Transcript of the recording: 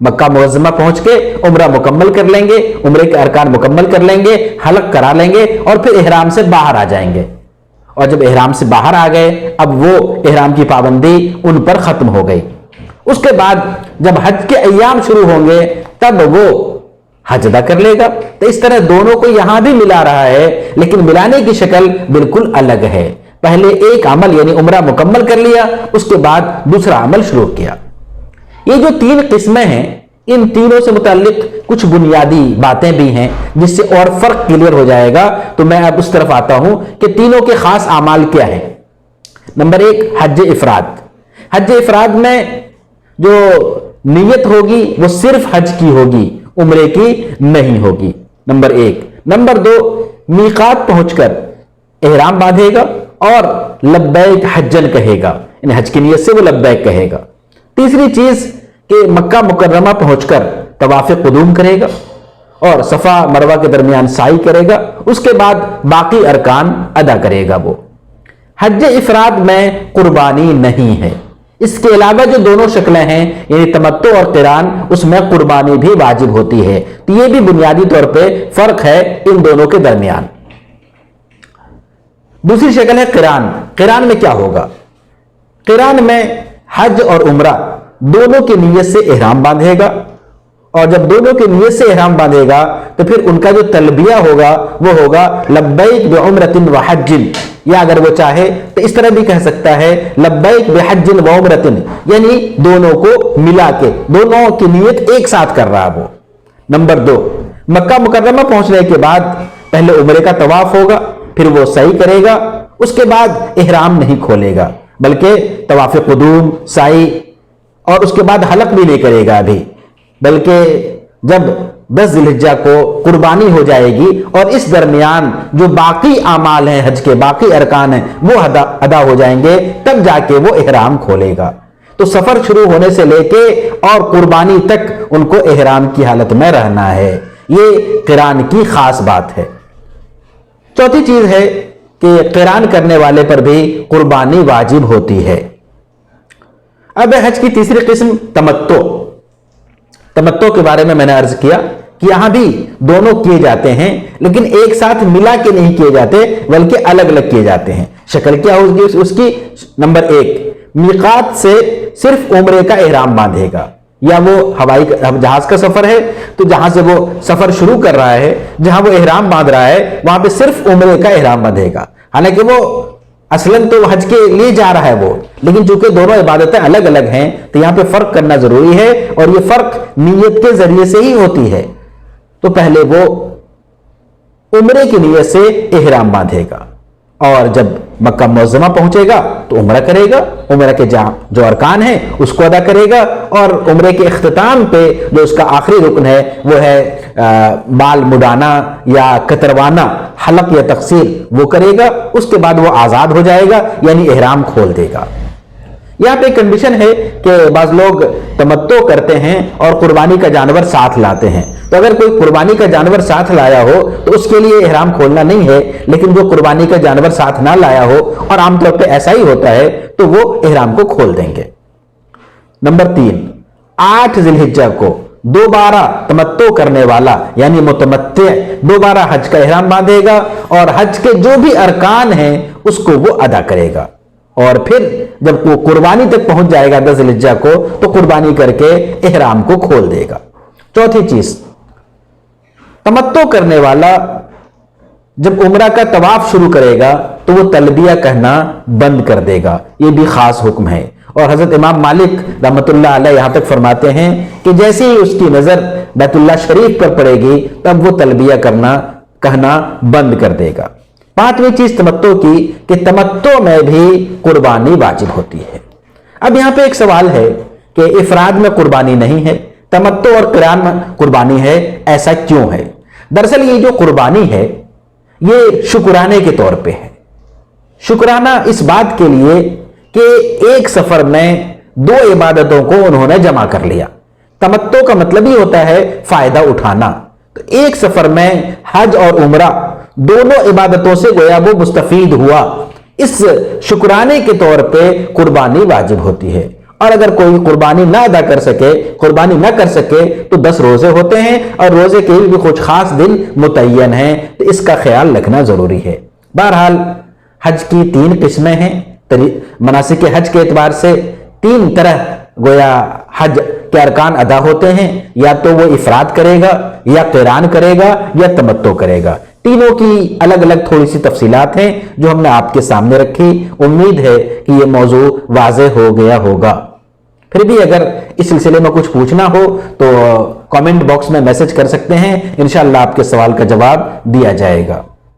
مکہ معظمہ پہنچ کے عمرہ مکمل کر لیں گے، عمرے کے ارکان مکمل کر لیں گے، حلق کرا لیں گے اور پھر احرام سے باہر آ جائیں گے۔ اور جب احرام سے باہر آ گئے، اب وہ احرام کی پابندی ان پر ختم ہو گئی۔ اس کے بعد جب حج کے ایام شروع ہوں گے تب وہ حج ادا کر لے گا۔ تو اس طرح دونوں کو یہاں بھی ملا رہا ہے، لیکن ملانے کی شکل بالکل الگ ہے۔ پہلے ایک عمل یعنی عمرہ مکمل کر لیا، اس کے بعد دوسرا عمل شروع کیا۔ یہ جو تین قسمیں ہیں، ان تینوں سے متعلق کچھ بنیادی باتیں بھی ہیں جس سے اور فرق کلیئر ہو جائے گا۔ تو میں اب اس طرف آتا ہوں کہ تینوں کے خاص اعمال کیا ہیں۔ نمبر ایک، حج افراد۔ حج افراد میں جو نیت ہوگی وہ صرف حج کی ہوگی، عمرے کی نہیں ہوگی، نمبر ایک۔ نمبر دو، میقات پہنچ کر احرام باندھے گا اور لبیک حجن کہے گا، یعنی حج کی نیت سے وہ لبیک کہے گا۔ تیسری چیز کہ مکہ مکرمہ پہنچ کر طواف قدوم کرے گا اور صفا مروہ کے درمیان سعی کرے گا، اس کے بعد باقی ارکان ادا کرے گا۔ وہ حج افراد میں قربانی نہیں ہے۔ اس کے علاوہ جو دونوں شکلیں ہیں یعنی تمتع اور قران، اس میں قربانی بھی واجب ہوتی ہے۔ تو یہ بھی بنیادی طور پہ فرق ہے ان دونوں کے درمیان۔ دوسری شکل ہے قران۔ قران میں کیا ہوگا؟ قران میں حج اور عمرہ دونوں کی نیت سے احرام باندھے گا، اور جب دونوں کی نیت سے احرام باندھے گا تو پھر ان کا جو تلبیہ ہوگا وہ ہوگا لبیک بعمرۃ وحج، یا اگر وہ چاہے تو اس طرح بھی کہہ سکتا ہے لبیک بحج وعمرۃ، یعنی دونوں کو ملا کے دونوں کی نیت ایک ساتھ کر رہا وہ۔ نمبر دو، مکہ مکرمہ پہنچنے کے بعد پہلے عمرے کا طواف ہوگا، پھر وہ سعی کرے گا، اس کے بعد احرام نہیں کھولے گا بلکہ طواف قدوم، سعی اور اس کے بعد حلق بھی نہیں کرے گا ابھی، بلکہ جب 10 ذی الحجہ کو قربانی ہو جائے گی اور اس درمیان جو باقی اعمال ہیں، حج کے باقی ارکان ہیں، وہ ادا ہو جائیں گے، تب جا کے وہ احرام کھولے گا۔ تو سفر شروع ہونے سے لے کے اور قربانی تک ان کو احرام کی حالت میں رہنا ہے۔ یہ قران کی خاص بات ہے۔ چوتھی چیز ہے کہ قران کرنے والے پر بھی قربانی واجب ہوتی ہے۔ اب حج کی تیسری قسم تمتع۔ تمتع کے بارے میں نے عرض کیا کہ یہاں بھی دونوں کیے جاتے ہیں، لیکن ایک ساتھ ملا کے نہیں کیے جاتے بلکہ الگ الگ کیے جاتے ہیں۔ شکل کیا ہوگی اس کی؟ نمبر ایک، میقات سے صرف عمرے کا احرام باندھے گا، یا وہ ہوائی جہاز کا سفر ہے تو جہاں سے وہ سفر شروع کر رہا ہے، جہاں وہ احرام باندھ رہا ہے وہاں پہ صرف عمرے کا احرام باندھے گا، حالانکہ وہ اصلاً تو حج کے لیے جا رہا ہے وہ، لیکن چونکہ دونوں عبادتیں الگ الگ ہیں تو یہاں پہ فرق کرنا ضروری ہے، اور یہ فرق نیت کے ذریعے سے ہی ہوتی ہے۔ تو پہلے وہ عمرے کی نیت سے احرام باندھے گا، اور جب مکہ معظمہ پہنچے گا تو عمرہ کرے گا، عمرہ کے جو ارکان ہیں اس کو ادا کرے گا، اور عمرے کے اختتام پہ جو اس کا آخری رکن ہے وہ ہے بال مڈانا یا کتروانا، حلق یا تقصیر، وہ کرے گا۔ اس کے بعد وہ آزاد ہو جائے گا، یعنی احرام کھول دے گا۔ یہاں پہ کنڈیشن ہے کہ بعض لوگ تمتع کرتے ہیں اور قربانی کا جانور ساتھ لاتے ہیں، تو اگر کوئی قربانی کا جانور ساتھ لایا ہو تو اس کے لیے احرام کھولنا نہیں ہے، لیکن جو قربانی کا جانور ساتھ نہ لایا ہو، اور عام طور پہ ایسا ہی ہوتا ہے، تو وہ احرام کو کھول دیں گے۔ نمبر 3، 8 ذی الحجہ کو دوبارہ تمتع کرنے والا یعنی متمتع دوبارہ حج کا احرام باندھے گا، اور حج کے جو بھی ارکان ہیں اس کو وہ ادا کرے گا، اور پھر جب وہ قربانی تک پہنچ جائے گا 10 ذی الحجہ کو تو قربانی کر کے احرام کو کھول دے گا۔ چوتھی چیز، تمتع کرنے والا جب عمرہ کا طواف شروع کرے گا تو وہ تلبیہ کہنا بند کر دے گا، یہ بھی خاص حکم ہے۔ اور حضرت امام مالک رحمۃ اللہ علیہ یہاں تک فرماتے ہیں کہ جیسے ہی اس کی نظر بیت اللہ شریف پر پڑے گی تب وہ تلبیہ کہنا بند کر دے گا۔ پانچویں چیز تمتع کی کہ تمتع میں بھی قربانی واجب ہوتی ہے۔ اب یہاں پہ ایک سوال ہے کہ افراد میں قربانی نہیں ہے، تمتع اور قران میں قربانی ہے، ایسا کیوں ہے؟ دراصل یہ جو قربانی ہے یہ شکرانے کے طور پہ ہے۔ شکرانہ اس بات کے لیے کہ ایک سفر میں 2 عبادتوں کو انہوں نے جمع کر لیا۔ تمتع کا مطلب ہی ہوتا ہے فائدہ اٹھانا، تو ایک سفر میں حج اور عمرہ دونوں عبادتوں سے گویا وہ مستفید ہوا، اس شکرانے کے طور پہ قربانی واجب ہوتی ہے۔ اور اگر کوئی قربانی نہ ادا کر سکے، قربانی نہ کر سکے تو 10 روزے ہوتے ہیں اور روزے کے بھی کچھ خاص دن متعین ہیں، تو اس کا خیال رکھنا ضروری ہے۔ بہرحال حج کی 3 قسمیں ہیں، مناسک حج کے اعتبار سے 3 طرح گویا حج کے ارکان ادا ہوتے ہیں، یا تو وہ افراد کرے گا، یا قران کرے گا، یا تمتع کرے گا۔ تینوں کی الگ الگ تھوڑی سی تفصیلات ہیں جو ہم نے آپ کے سامنے رکھی۔ امید ہے کہ یہ موضوع واضح ہو گیا ہوگا۔ پھر بھی اگر اس سلسلے میں کچھ پوچھنا ہو تو کامنٹ باکس میں میسج کر سکتے ہیں، انشاءاللہ آپ کے سوال کا جواب دیا جائے گا۔